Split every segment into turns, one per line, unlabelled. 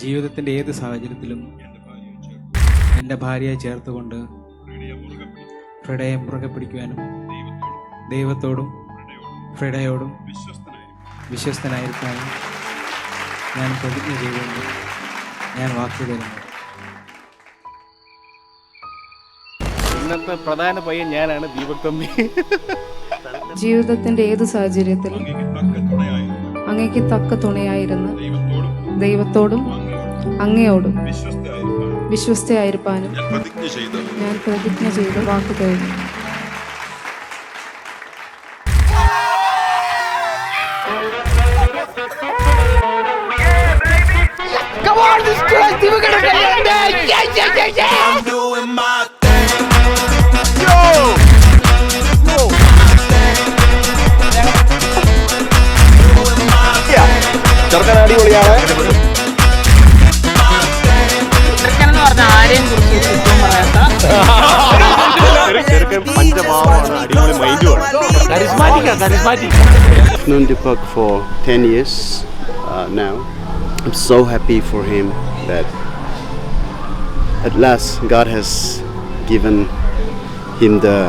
ജീവിതത്തിൻ്റെ ഏത് സാഹചര്യത്തിലും എൻ്റെ ഭാര്യയെ ചേർത്തുകൊണ്ട് ഫ്രെഡയെ മുറുകെ പിടിക്കുവാനും ദൈവത്തോടും ഫ്രെഡയോടും വിശ്വസ്തനായിരിക്കാനും ഞാൻ പ്രതിജ്ഞ ചെയ്തുകൊണ്ട് ഞാൻ വാക്ക് തരുന്നു.
ഇന്നത്തെ പ്രധാന പയ്യൻ ഞാനാണ്, ദീപക് തമ്പി.
ജീവിതത്തിന്റെ ഏത് സാഹചര്യത്തിലും അങ്ങേക്ക് തക്ക തുണയായിരുന്ന് ദൈവത്തോടും അങ്ങയോടും വിശ്വസ്തയായിരിക്കാനും ഞാൻ പ്രതിജ്ഞ ചെയ്ത് വാക്ക് തരുന്നു.
ചെറുക്കൻ അടിപൊളിയാണ്. ചെറുക്കൻ പഞ്ചഭാവമാണ്, അടിപൊളി മൈൻഡുമാണ്.
I've known Deepak for 10 years now. I'm so happy for him that at last God has given him the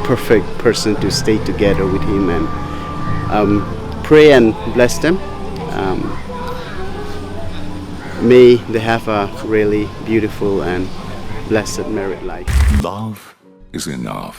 perfect person to stay together with him, and pray and bless them. May they have a really beautiful and blessed married life.
Love is enough.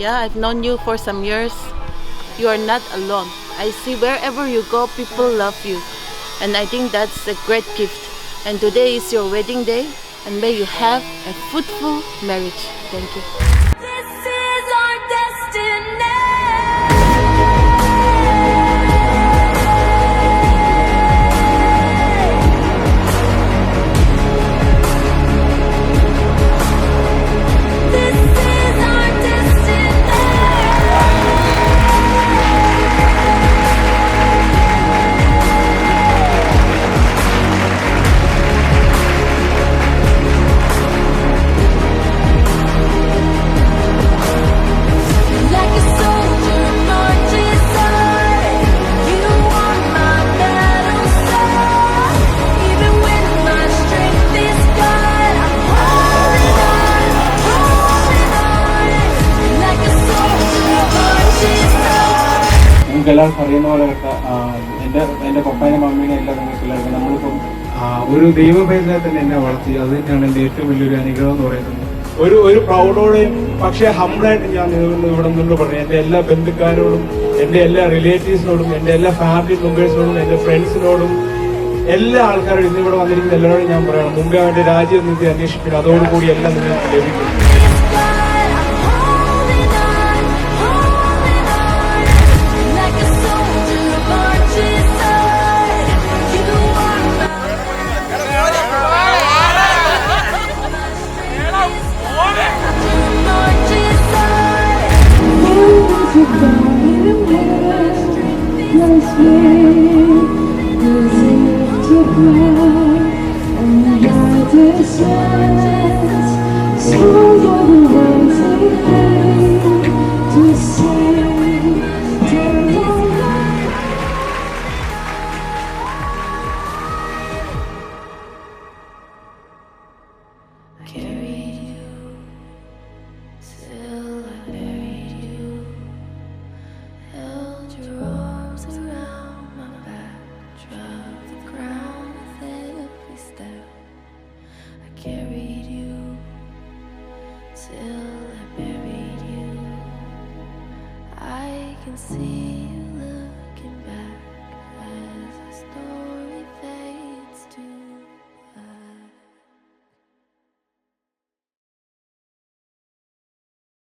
Yeah, I've known you for some years. You are not alone. I see wherever you go, people love you. And I think that's a great gift. And today is your wedding day, and may you have a fruitful marriage. Thank you.
This is our destiny.
എല്ലാവർക്കും അറിയുന്ന പോലെ എൻ്റെ പപ്പായും മമ്മീനെ എല്ലാം നിങ്ങൾക്ക് എല്ലാവർക്കും നമ്മളിപ്പം ഒരു ദൈവഭേദത്തെ തന്നെ എന്നെ വളർത്തി. അത് തന്നെയാണ് എൻ്റെ ഏറ്റവും വലിയൊരു അനുഗ്രഹം എന്ന് പറയുന്നത്. ഒരു പ്രൗഡോടെയും പക്ഷേ ഹംബിളായിട്ട് ഞാൻ ഇവിടെ നിന്ന് പറയാം. എൻ്റെ എല്ലാ ബന്ധുക്കാരോടും, എൻ്റെ എല്ലാ റിലേറ്റീവ്സിനോടും, എൻ്റെ എല്ലാ ഫാമിലി മെമ്പേഴ്സിനോടും, എൻ്റെ ഫ്രണ്ട്സിനോടും, എല്ലാ ആൾക്കാരോടും ഇന്ന് ഇവിടെ വന്നിരിക്കുന്ന എല്ലാവരോടും ഞാൻ പറയണം, മുമ്പേ അവൻ്റെ രാജ്യം നിങ്ങൾക്ക് അന്വേഷിക്കണം. അതോടുകൂടി എല്ലാം നിങ്ങൾക്ക് ലഭിക്കും.
Till I buried you. till I buried you. I can see you